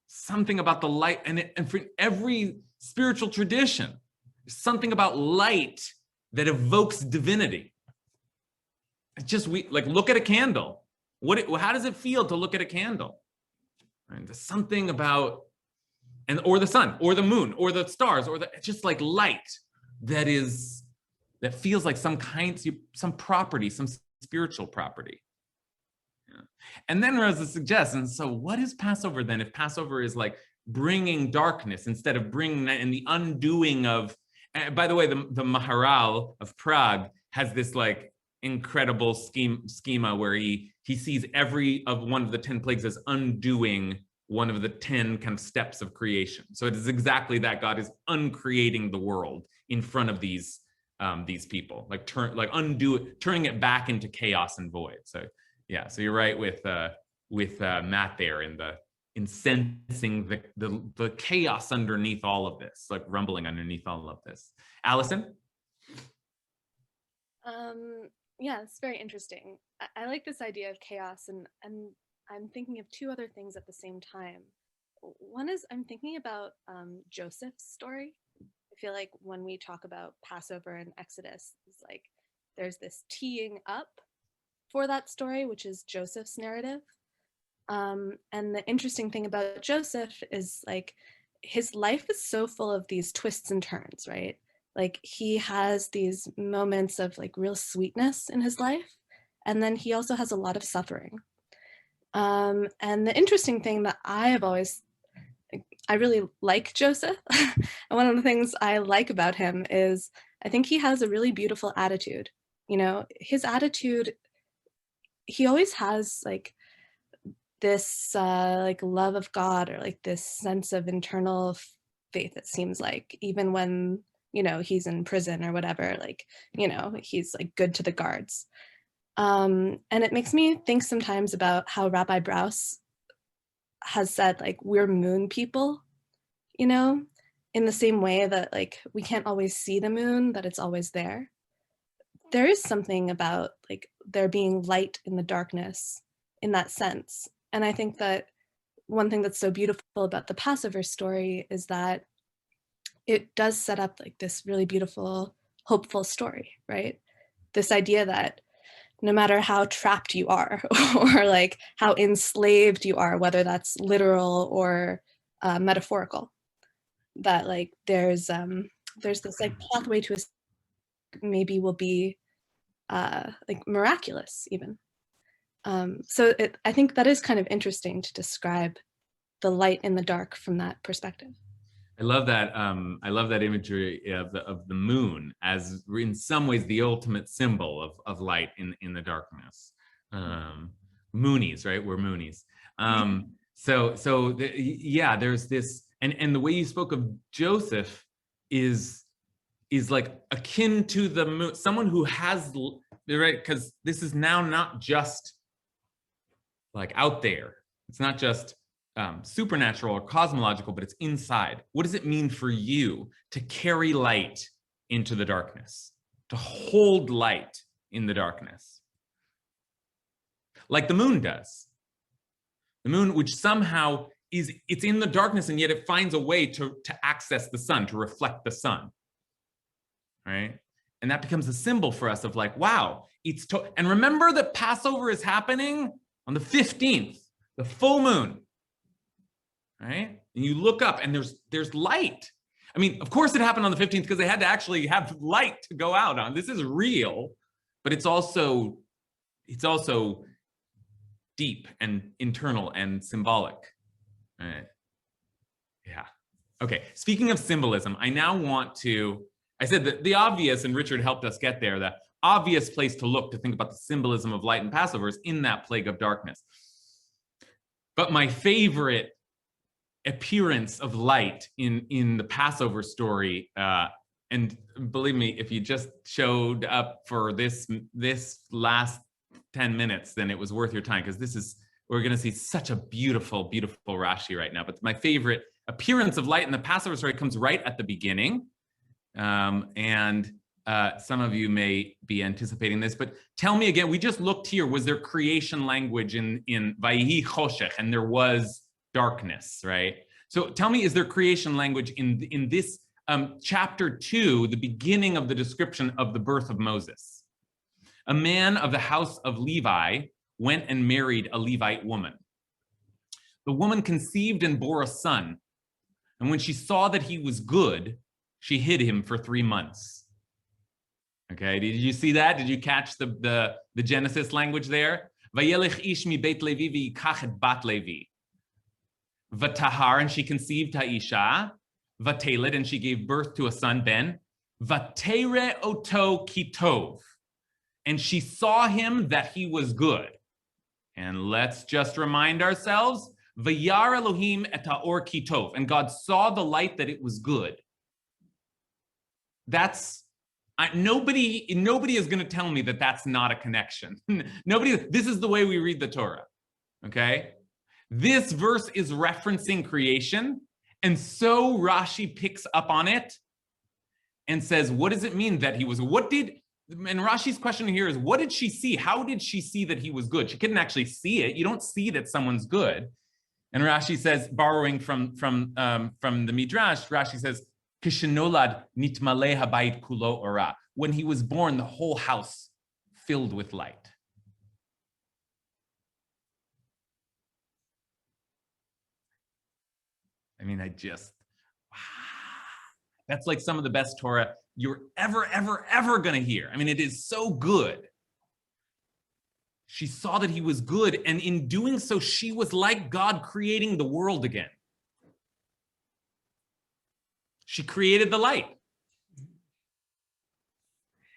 Something about the light, and for every spiritual tradition, something about light that evokes divinity. It's just, we like, look at a candle. How does it feel to look at a candle? Right? There's something about, or the sun, or the moon, or the stars, or just like light that feels like some property, some spiritual property. Yeah. And then Rosa suggests, and so what is Passover then? If Passover is like bringing darkness instead of bringing, and the undoing of, by the way, the Maharal of Prague has this like incredible schema where he sees every of one of the 10 plagues as undoing one of the 10 kind of steps of creation. So it is exactly that. God is uncreating the world in front of these people, like turning it back into chaos and void. So yeah, so you're right with Matt there in sensing the chaos underneath all of this, like rumbling underneath all of this. Allison? Yeah, it's very interesting. I like this idea of chaos, and I'm thinking of two other things at the same time. One is I'm thinking about Joseph's story. I feel like when we talk about Passover and Exodus, it's like there's this teeing up for that story, which is Joseph's narrative. And the interesting thing about Joseph is like his life is so full of these twists and turns, right? Like he has these moments of like real sweetness in his life, and then he also has a lot of suffering. And the interesting thing that I really like Joseph. And one of the things I like about him is I think he has a really beautiful attitude. You know, his attitude, he always has like this like love of God, or like this sense of internal faith, it seems like, even when, you know, he's in prison or whatever, like, you know, he's like good to the guards. And it makes me think sometimes about how Rabbi Brous has said, like, we're moon people, you know, in the same way that like we can't always see the moon, that it's always there. There is something about like there being light in the darkness in that sense. And I think that one thing that's so beautiful about the Passover story is that it does set up like this really beautiful, hopeful story, right? This idea that no matter how trapped you are or like how enslaved you are, whether that's literal or metaphorical, that like there's this like pathway to maybe will be like miraculous even. So I think that is kind of interesting to describe the light in the dark from that perspective. I love that. I love that imagery of the moon as, in some ways, the ultimate symbol of light in the darkness. Moonies, right? We're moonies. Yeah, there's this, and the way you spoke of Joseph is like akin to the moon, someone who has, right? Because this is now not just like out there. It's not just supernatural or cosmological, but it's inside. What does it mean for you to carry light into the darkness, to hold light in the darkness? Like the moon does. The moon, which somehow it's in the darkness and yet it finds a way to access the sun, to reflect the sun, right? And that becomes a symbol for us of like, wow, and remember that Passover is happening on the 15th, the full moon, right? And you look up and there's light. I mean, of course it happened on the 15th because they had to actually have light to go out on. This is real, but it's also deep and internal and symbolic. Right? Yeah. Okay. Speaking of symbolism, I now want to, I said that the obvious, and Richard helped us get there, the obvious place to look to think about the symbolism of light and Passover is in that plague of darkness. But my favorite appearance of light in the Passover story, and believe me, if you just showed up for this last 10 minutes, then it was worth your time, because we're going to see such a beautiful, beautiful Rashi right now. But my favorite appearance of light in the Passover story comes right at the beginning. Some of you may be anticipating this, but tell me again, we just looked here, was there creation language in Vayihi Choshech, and there was darkness, right? So tell me, is there creation language in this chapter 2, the beginning of the description of the birth of Moses? A man of the house of Levi went and married a Levite woman. The woman conceived and bore a son, and when she saw that he was good, she hid him for 3 months. Okay, did you see that? Did you catch the Genesis language there? Vayelech ish mi beit Levi v'yikach et bat Levi. Vatahar, and she conceived Haisha. Vatelet, and she gave birth to a son, Ben. Vatere oto kitov, and she saw him that he was good. And let's just remind ourselves, Vayar Elohim et haor kitov, and God saw the light that it was good. That's nobody is going to tell me that that's not a connection. This is the way we read the Torah. Okay, this verse is referencing creation, and so Rashi picks up on it and says, what does it mean that he was, and Rashi's question here is, what did she see? How did she see that he was good? She couldn't actually see it. You don't see that someone's good. And Rashi says, borrowing from the Midrash, Rashi says, Kishenolad nitmale habayit kulo ora. When he was born, the whole house filled with light. I mean, wow. That's like some of the best Torah you're ever going to hear. I mean, it is so good. She saw that he was good, and in doing so, she was like God creating the world again. She created the light.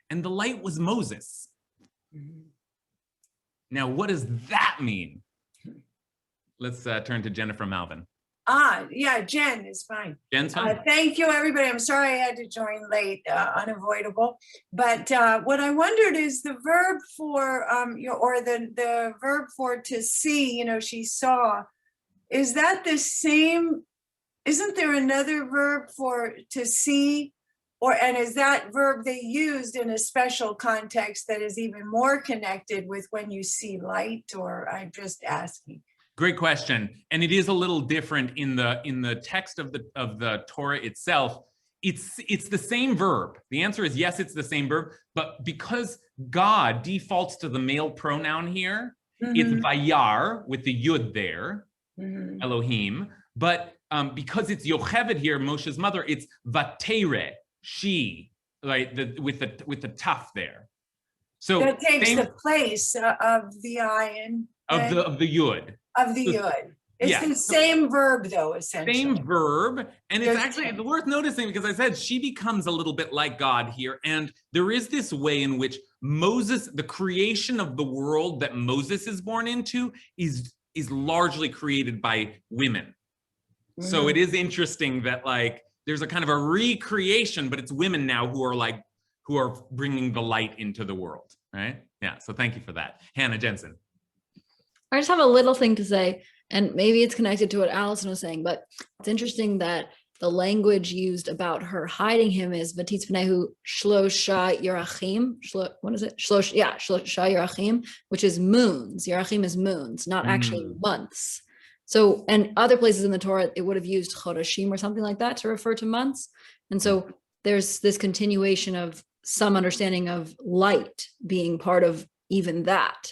And the light was Moses. Now, what does that mean? Let's turn to Jennifer Malvin. Yeah, Jen is fine. Jen's fine. Thank you, everybody. I'm sorry I had to join late, unavoidable. But what I wondered is the verb for, the verb for to see, she saw, is that the same? Isn't there another verb for to see? And is that verb they used in a special context that is even more connected with when you see light? Or I'm just asking. Great question, and it is a little different in the text of the Torah itself. It's the same verb. The answer is yes, it's the same verb, but because God defaults to the male pronoun here, it's vayar with the yud there, Elohim. But because it's Yocheved here, Moshe's mother, it's vatere, she, right? With the taf there. So that takes the place of the ayin. Of the yud. Of the yud. It's the same verb though, essentially. Same verb. And it's actually worth noticing because I said she becomes a little bit like God here. And there is this way in which Moses, the creation of the world that Moses is born into is largely created by women. So it is interesting that like there's a kind of a recreation, but it's women now who are bringing the light into the world, right? Yeah, so thank you for that. Hannah Jensen. I just have a little thing to say, and maybe it's connected to what Allison was saying, but it's interesting that the language used about her hiding him is Vatitz B'nehu Shlosha Yerachim. What is it? Shlosha Yerachim, which is moons. Yerachim is moons, not actually months. So, and other places in the Torah, it would have used Chodashim or something like that to refer to months. And so there's this continuation of some understanding of light being part of even that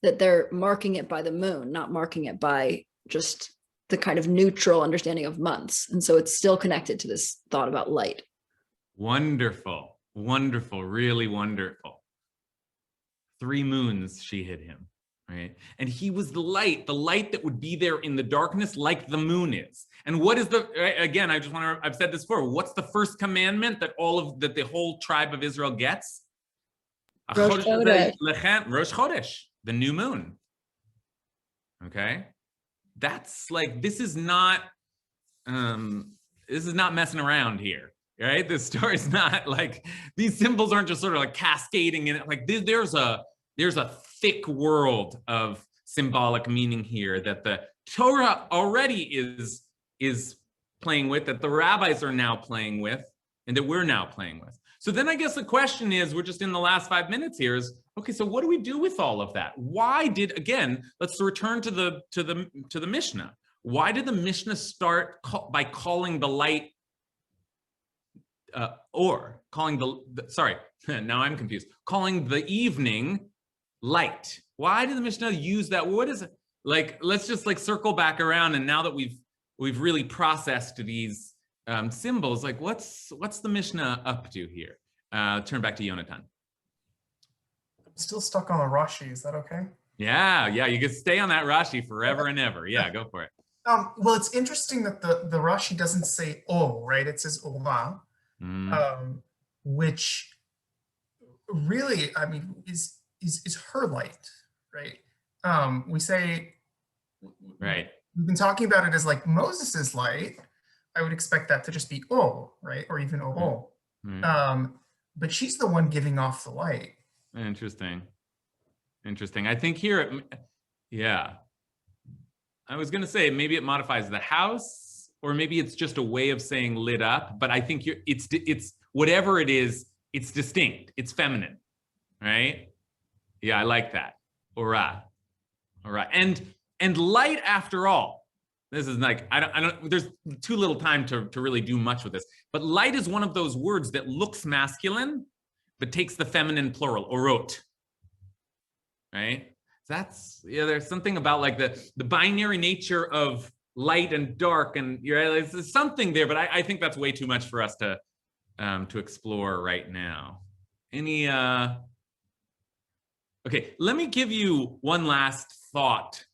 they're marking it by the moon, not marking it by just the kind of neutral understanding of months. And so it's still connected to this thought about light. Wonderful, wonderful, really wonderful. 3 moons she hid him, right? And he was the light that would be there in the darkness like the moon is. And what is again, I've said this before, what's the first commandment that the whole tribe of Israel gets? Rosh Chodesh, the new moon. Okay? That's like, this is not messing around here, right? This story is not like, these symbols aren't just sort of like cascading in it. Like there's a thick world of symbolic meaning here that the Torah already is playing with, that the rabbis are now playing with, and that we're now playing with. So then I guess the question is, we're just in the last 5 minutes here, is, okay, so what do we do with all of that? Why did, again, let's return to the Mishnah. Why did the Mishnah start by calling the light, or calling now I'm confused, calling the evening light? Why did the Mishnah use that? What is it? Like, let's just like circle back around, and now that we've really processed these symbols, like what's the Mishnah up to here? Turn back to Yonatan. I'm still stuck on the Rashi. Is that okay? Yeah, you can stay on that Rashi forever and ever. Yeah, go for it. Well, it's interesting that the Rashi doesn't say O, right? It says Ora, which really, I mean, is her light, right? We say, right. We've been talking about it as like Moses's light. I would expect that to just be O, right? Or even O. But she's the one giving off the light. Interesting. I think here, yeah. I was going to say maybe it modifies the house, or maybe it's just a way of saying lit up. But I think it's whatever it is, it's distinct. It's feminine, right? Yeah, I like that. Ora. And light, after all. This is like, I don't, there's too little time to really do much with this, but light is one of those words that looks masculine, but takes the feminine plural, orot, right? There's something about like the binary nature of light and dark, and there's something there, but I think that's way too much for us to explore right now. Okay, let me give you one last thought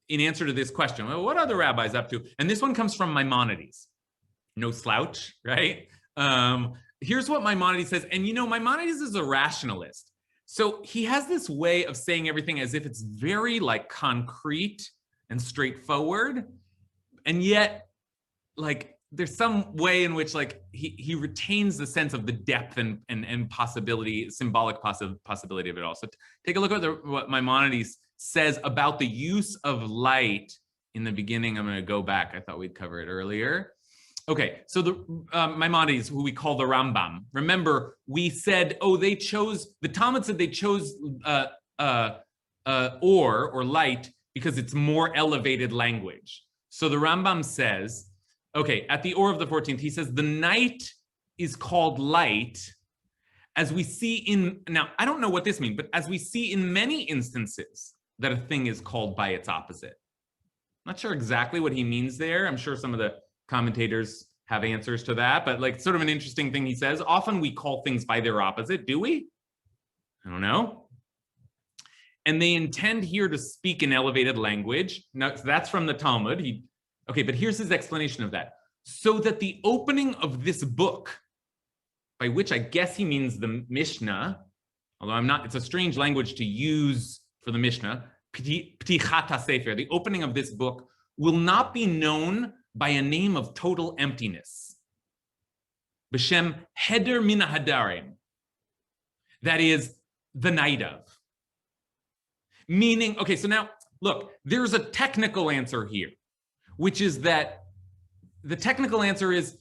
in answer to this question. Well, what are the rabbis up to? And this one comes from Maimonides. No slouch, right? Here's what Maimonides says. And Maimonides is a rationalist. So he has this way of saying everything as if it's very like concrete and straightforward. And yet, like, there's some way in which like he retains the sense of the depth and possibility, symbolic possibility of it all. So take a look at what Maimonides says about the use of light in the beginning. I'm going to go back. I thought we'd cover it earlier. Okay, so the Maimonides, who we call the Rambam. Remember, we said, the Talmud said they chose or light because it's more elevated language. So the Rambam says, okay, at the Or of the 14th, he says the night is called light, as we see in, now I don't know what this means, but as we see in many instances that a thing is called by its opposite. I'm not sure exactly what he means there. I'm sure some of the commentators have answers to that, but like sort of an interesting thing he says. Often we call things by their opposite, do we? I don't know. And they intend here to speak in elevated language. Now, that's from the Talmud. Okay, but here's his explanation of that. So that the opening of this book, by which I guess he means the Mishna, although it's a strange language to use for the Mishna, Ptichat HaSefer, the opening of this book, will not be known by a name of total emptiness. B'Shem Heder Min HaHadarim. That is, the night of. Meaning, okay, so now, look, there's a technical answer here, which is that the technical answer is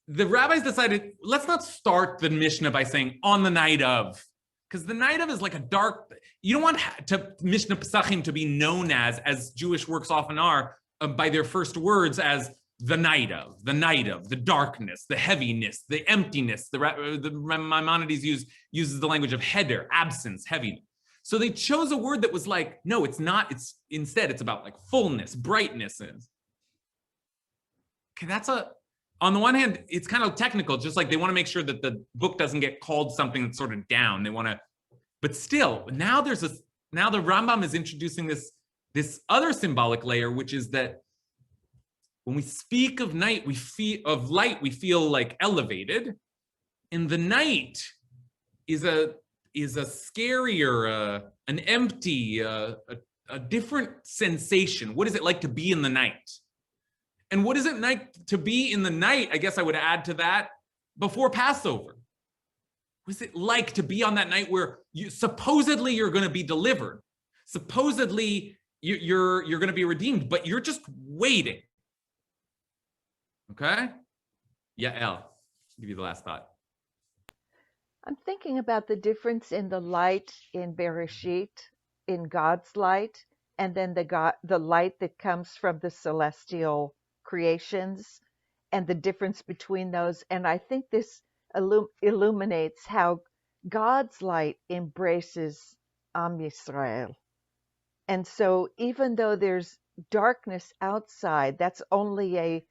the rabbis decided, let's not start the Mishnah by saying on the night of, because the night of is like a dark, you don't want Mishnah Pesachim to be known as Jewish works often are, by their first words as the night of, the darkness, the heaviness, the emptiness. The Maimonides uses the language of heder, absence, heaviness. So they chose a word that was like, no, it's not. Instead, it's about like fullness, brightness. Okay, on the one hand, it's kind of technical, just like they want to make sure that the book doesn't get called something that's sort of down. They want to, but still, now the Rambam is introducing this other symbolic layer, which is that when we speak of night, we feel like elevated, and the night is a scarier, an empty, a different sensation. What is it like to be in the night? And what is it like to be in the night? I guess I would add to that before Passover. What is it like to be on that night where supposedly you're going to be delivered? Supposedly you're going to be redeemed, but you're just waiting. Okay? Yeah, El, I'll give you the last thought. I'm thinking about the difference in the light in Bereshit, in God's light, and then the light that comes from the celestial creations, and the difference between those. And I think this illuminates how God's light embraces Am Yisrael. And so even though there's darkness outside, that's only a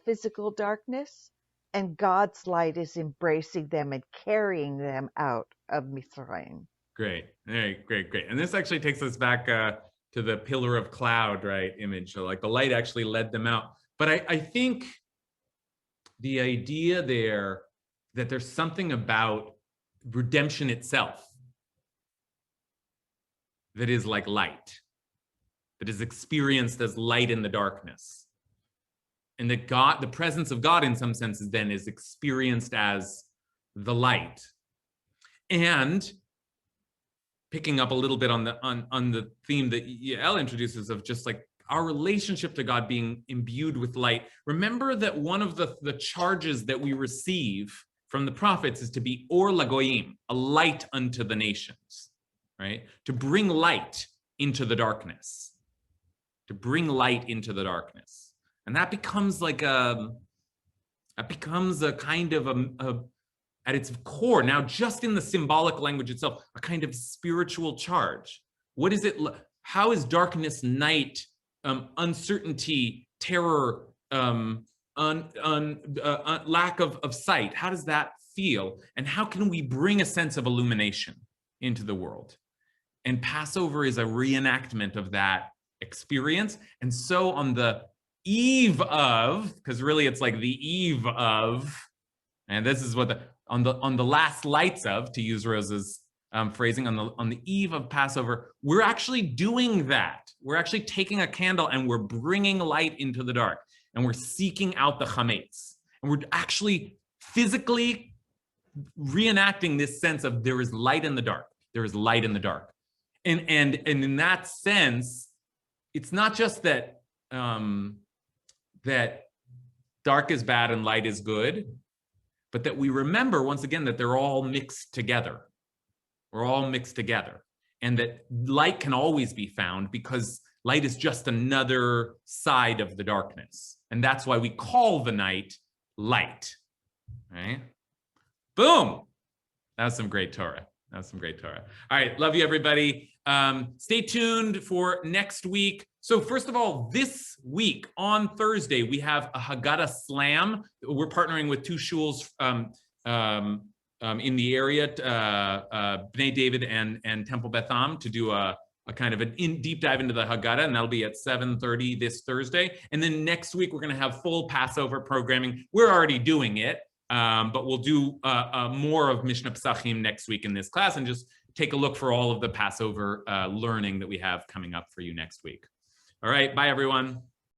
physical darkness, and God's light is embracing them and carrying them out of Mitzrayim. Great. And this actually takes us back to the pillar of cloud, right, image. So like the light actually led them out. But I think the idea there that there's something about redemption itself that is like light, that is experienced as light in the darkness. And that God, the presence of God in some senses then is experienced as the light. And picking up a little bit on the theme that Yael introduces of just like our relationship to God being imbued with light. Remember that one of the charges that we receive from the prophets is to be or lagoyim, a light unto the nations, right? To bring light into the darkness, to bring light into the darkness. And that becomes like a kind of at its core, now just in the symbolic language itself, a kind of spiritual charge. What is it? How is darkness, night, uncertainty, terror, lack of sight? How does that feel? And how can we bring a sense of illumination into the world? And Passover is a reenactment of that experience. And so on the eve of, because really it's like the eve of, and this is what on the last lights of, to use Rose's phrasing, on the eve of Passover, we're actually doing that. We're actually taking a candle and we're bringing light into the dark, and we're seeking out the chametz, and we're actually physically reenacting this sense of there is light in the dark. There is light in the dark, and in that sense, it's not just that that dark is bad and light is good, but that we remember once again that they're all mixed together. We're all mixed together. and that light can always be found because light is just another side of the darkness. And that's why we call the night light, right? Boom. That was some great Torah. That was some great Torah. All right, love you, everybody. Stay tuned for next week. So first of all, this week on Thursday, we have a Haggadah Slam. We're partnering with two shuls in the area, Bnei David and Temple Beth Am, to do a kind of a deep dive into the Haggadah, and that'll be at 7:30 this Thursday. And then next week, we're going to have full Passover programming. We're already doing it, but we'll do more of Mishna Pesachim next week in this class, and just take a look for all of the Passover learning that we have coming up for you next week. All right, bye, everyone.